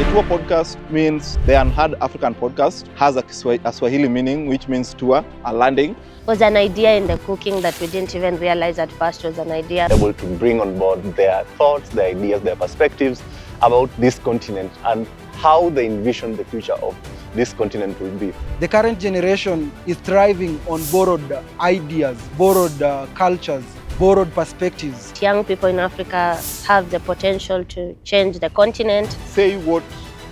TUA podcast means the Unheard African Podcast, has a Swahili meaning, which means tour, a landing. It was an idea in the cooking that we didn't even realize at first was an idea. Able to bring on board their thoughts, their ideas, their perspectives about this continent and how they envision the future of this continent will be. The current generation is thriving on borrowed ideas, borrowed cultures, borrowed perspectives. Young people in Africa have the potential to change the continent. Say what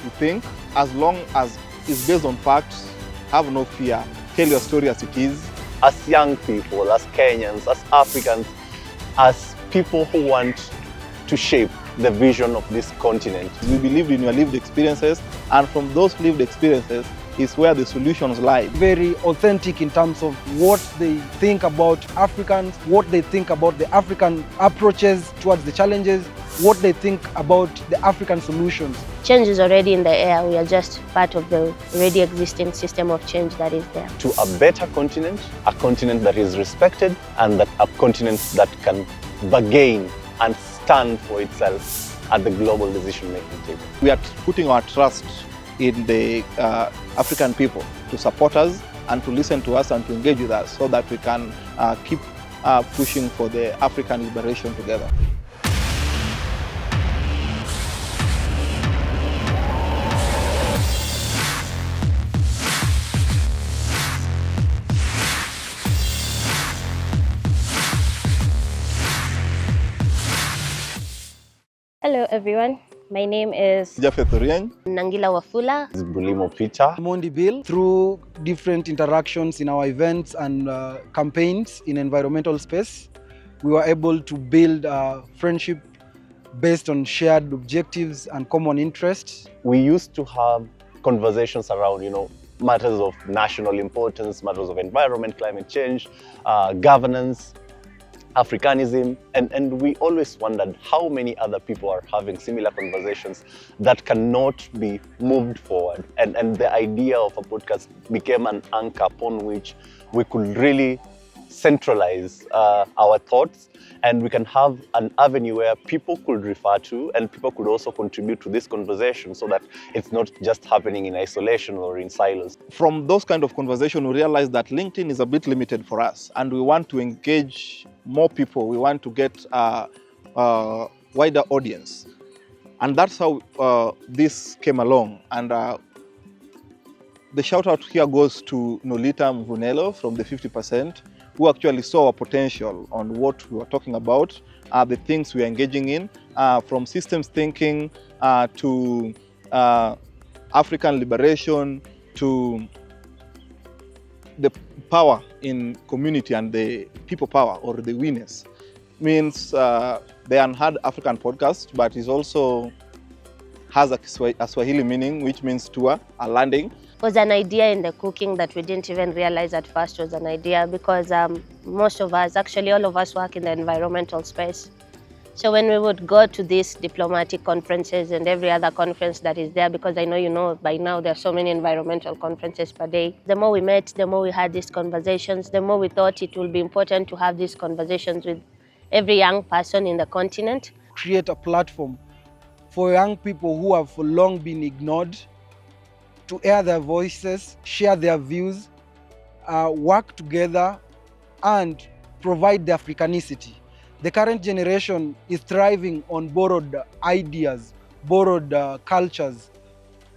you think, as long as it's based on facts. Have no fear. Tell your story as it is. As young people, as Kenyans, as Africans, as people who want to shape the vision of this continent. We believe in your lived experiences, and from those lived experiences is where the solutions lie. Very authentic in terms of what they think about Africans, what they think about the African approaches towards the challenges, what they think about the African solutions. Change is already in the air. We are just part of the already existing system of change that is there. To a better continent, a continent that is respected, and that a continent that can bargain and stand for itself at the global decision-making table. We are putting our trust in the African people to support us and to listen to us and to engage with us so that we can keep pushing for the African liberation together. Hello everyone, my name is Jafet Orieng. Nangila Wafula. This is Bulimo Peter. Mondi Bill, through different interactions in our events and campaigns in environmental space, we were able to build a friendship based on shared objectives and common interests. We used to have conversations around, matters of national importance, matters of environment, climate change, governance, Africanism, and we always wondered how many other people are having similar conversations that cannot be moved forward. And the idea of a podcast became an anchor upon which we could really centralize our thoughts, and we can have an avenue where people could refer to and people could also contribute to this conversation so that it's not just happening in isolation or in silos. From those kind of conversations, we realized that LinkedIn is a bit limited for us, and we want to engage more people. We want to get a wider audience. And that's how this came along. And the shout out here goes to Nolita Mvunelo from the 50%, who actually saw our potential on what we were talking about, the things we are engaging in, from systems thinking to African liberation to the power in community and the people power or the winners. Means the Unheard African Podcast, but it also has a Swahili meaning, which means tour, a landing. It was an idea in the cooking that we didn't even realize at first was an idea because most of us, actually all of us, work in the environmental space. So when we would go to these diplomatic conferences and every other conference that is there, because I know by now there are so many environmental conferences per day, the more we met, the more we had these conversations, the more we thought it will be important to have these conversations with every young person in the continent. Create a platform for young people who have for long been ignored to air their voices, share their views, work together and provide the Africanicity. The current generation is thriving on borrowed ideas, borrowed cultures,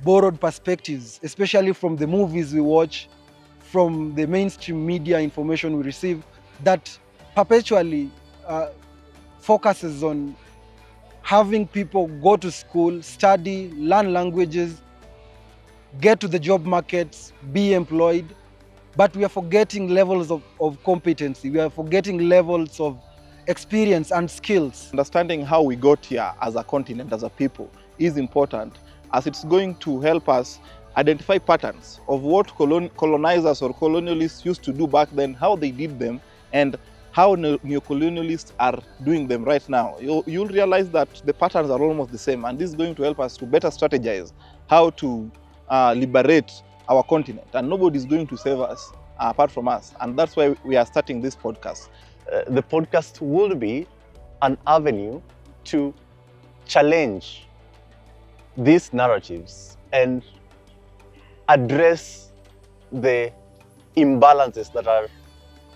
borrowed perspectives, especially from the movies we watch, from the mainstream media information we receive, that perpetually focuses on having people go to school, study, learn languages, get to the job markets, be employed, but we are forgetting levels of competency. We are forgetting levels of experience and skills. Understanding how we got here as a continent, as a people, is important, as it's going to help us identify patterns of what colonizers or colonialists used to do back then, how they did them, and how neocolonialists are doing them right now. You'll realize that the patterns are almost the same, and this is going to help us to better strategize how to liberate our continent, and nobody is going to save us apart from us, and that's why we are starting this podcast. The podcast will be an avenue to challenge these narratives and address the imbalances that are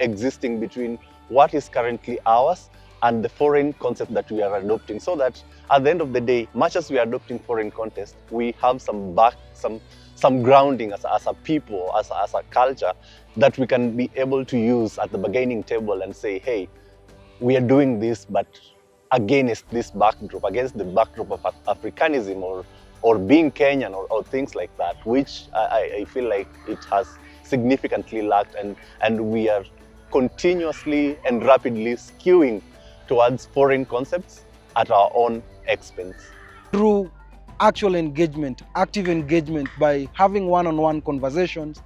existing between what is currently ours and the foreign concept that we are adopting, so that at the end of the day, much as we are adopting foreign context, we have some grounding as a people, as a culture, that we can be able to use at the bargaining table and say, hey, we are doing this, but against this backdrop, against the backdrop of Africanism or being Kenyan or things like that, which I feel like it has significantly lacked, and we are continuously and rapidly skewing towards foreign concepts at our own expense. Through actual engagement, active engagement, by having one-on-one conversations,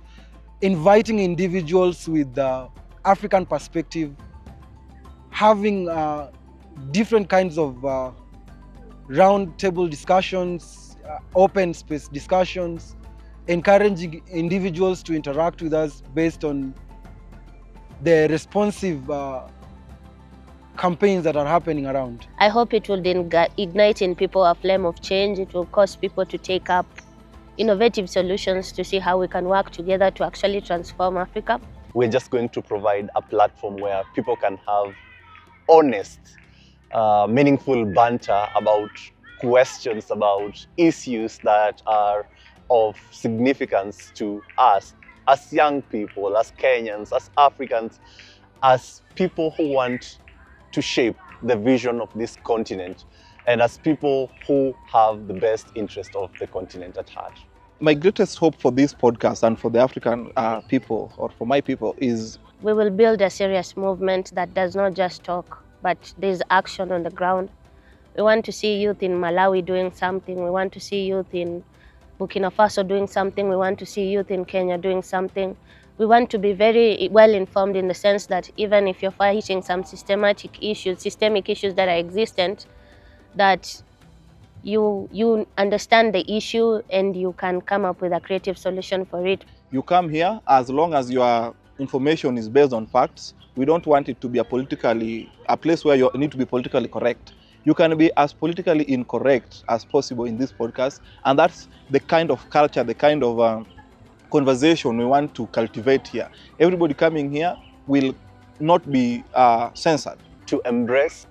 inviting individuals with the African perspective, having different kinds of round table discussions, open space discussions, encouraging individuals to interact with us based on the responsive campaigns that are happening around. I hope it will ignite in people a flame of change. It will cause people to take up innovative solutions to see how we can work together to actually transform Africa. We're just going to provide a platform where people can have honest, meaningful banter about questions, about issues that are of significance to us as young people, as Kenyans, as Africans, as people who want to shape the vision of this continent, and as people who have the best interest of the continent at heart. My greatest hope for this podcast and for the African people, or for my people, is we will build a serious movement that does not just talk, but there's action on the ground. We want to see youth in Malawi doing something. We want to see youth in Burkina Faso doing something. We want to see youth in Kenya doing something. We want to be very well informed in the sense that even if you're fighting some systemic issues that are existent, that you understand the issue and you can come up with a creative solution for it. you come here, as long as your information is based on facts. We don't want it to be a place where you need to be politically correct. You can be as politically incorrect as possible in this podcast, and that's the kind of culture, the kind of conversation we want to cultivate here. Everybody coming here will not be censored. To embrace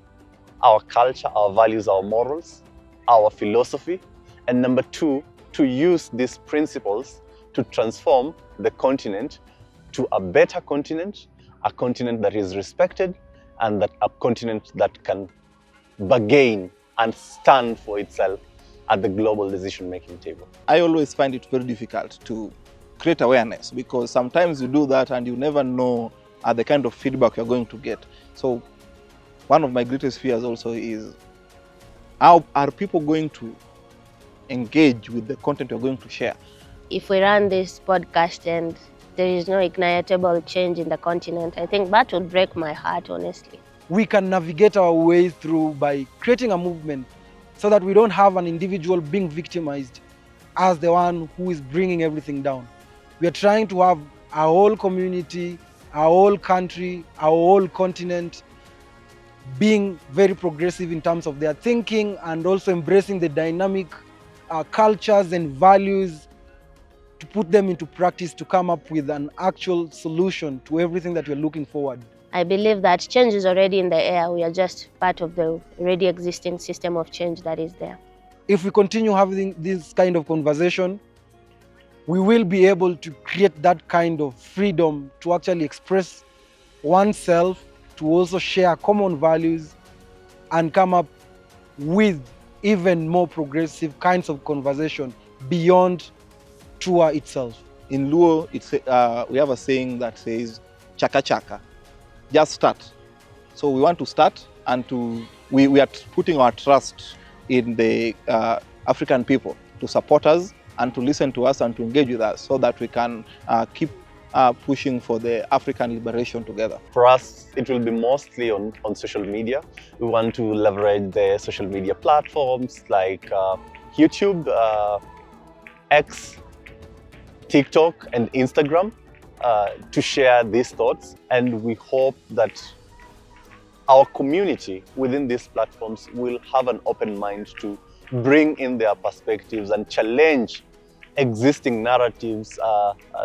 our culture, our values, our morals, our philosophy, and number two, to use these principles to transform the continent to a better continent, a continent that is respected, and that a continent that can bargain and stand for itself at the global decision-making table. I always find it very difficult to create awareness, because sometimes you do that and you never know the kind of feedback you're going to get. So one of my greatest fears also is, how are people going to engage with the content you're going to share? If we run this podcast and there is no ignitable change in the continent, I think that would break my heart, honestly. We can navigate our way through by creating a movement so that we don't have an individual being victimized as the one who is bringing everything down. We are trying to have our whole community, our whole country, our whole continent being very progressive in terms of their thinking, and also embracing the dynamic cultures and values to put them into practice to come up with an actual solution to everything that we're looking forward. I believe that change is already in the air. We are just part of the already existing system of change that is there. If we continue having this kind of conversation, we will be able to create that kind of freedom to actually express oneself, to also share common values, and come up with even more progressive kinds of conversation beyond TUA itself. In Luo, we have a saying that says, chaka chaka, just start. So we want to start, and we are putting our trust in the African people to support us and to listen to us and to engage with us, so that we can keep pushing for the African liberation together. For us, it will be mostly on social media. We want to leverage the social media platforms like YouTube, X, TikTok, and Instagram to share these thoughts. And we hope that our community within these platforms will have an open mind to bring in their perspectives and challenge existing narratives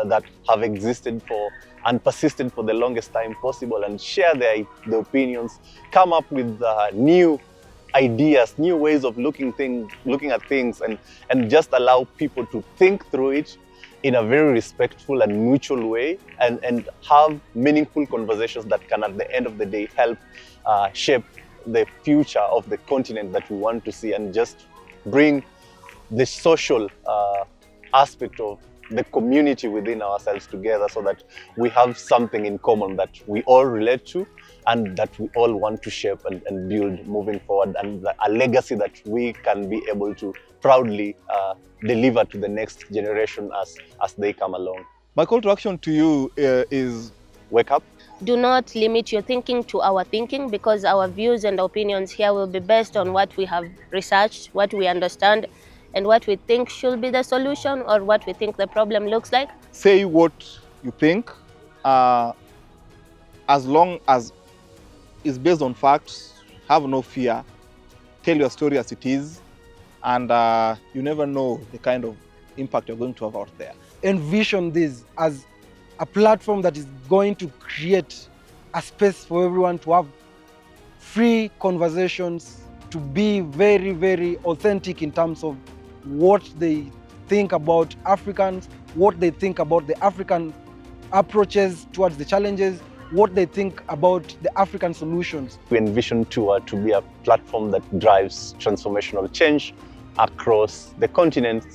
that have existed for and persisted for the longest time possible, and share their opinions, come up with new ideas, new ways of looking at things, and just allow people to think through it in a very respectful and mutual way, and have meaningful conversations that can, at the end of the day, help shape the future of the continent that we want to see, and just bring the social aspect of the community within ourselves together, so that we have something in common that we all relate to and that we all want to shape and build moving forward, and a legacy that we can be able to proudly deliver to the next generation as they come along. My call to action to you is Wake up. Do not limit your thinking to our thinking, because our views and opinions here will be based on what we have researched, what we understand, and what we think should be the solution, or what we think the problem looks like. say what you think, as long as it's based on facts. Have no fear. Tell your story as it is, and you never know the kind of impact you're going to have out there. Envision this as a platform that is going to create a space for everyone to have free conversations, to be very, very authentic in terms of what they think about Africans, what they think about the African approaches towards the challenges, what they think about the African solutions. We envision TUA to be a platform that drives transformational change across the continent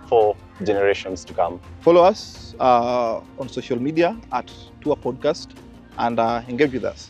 for generations to come. Follow us on social media at TUA Podcast and engage with us.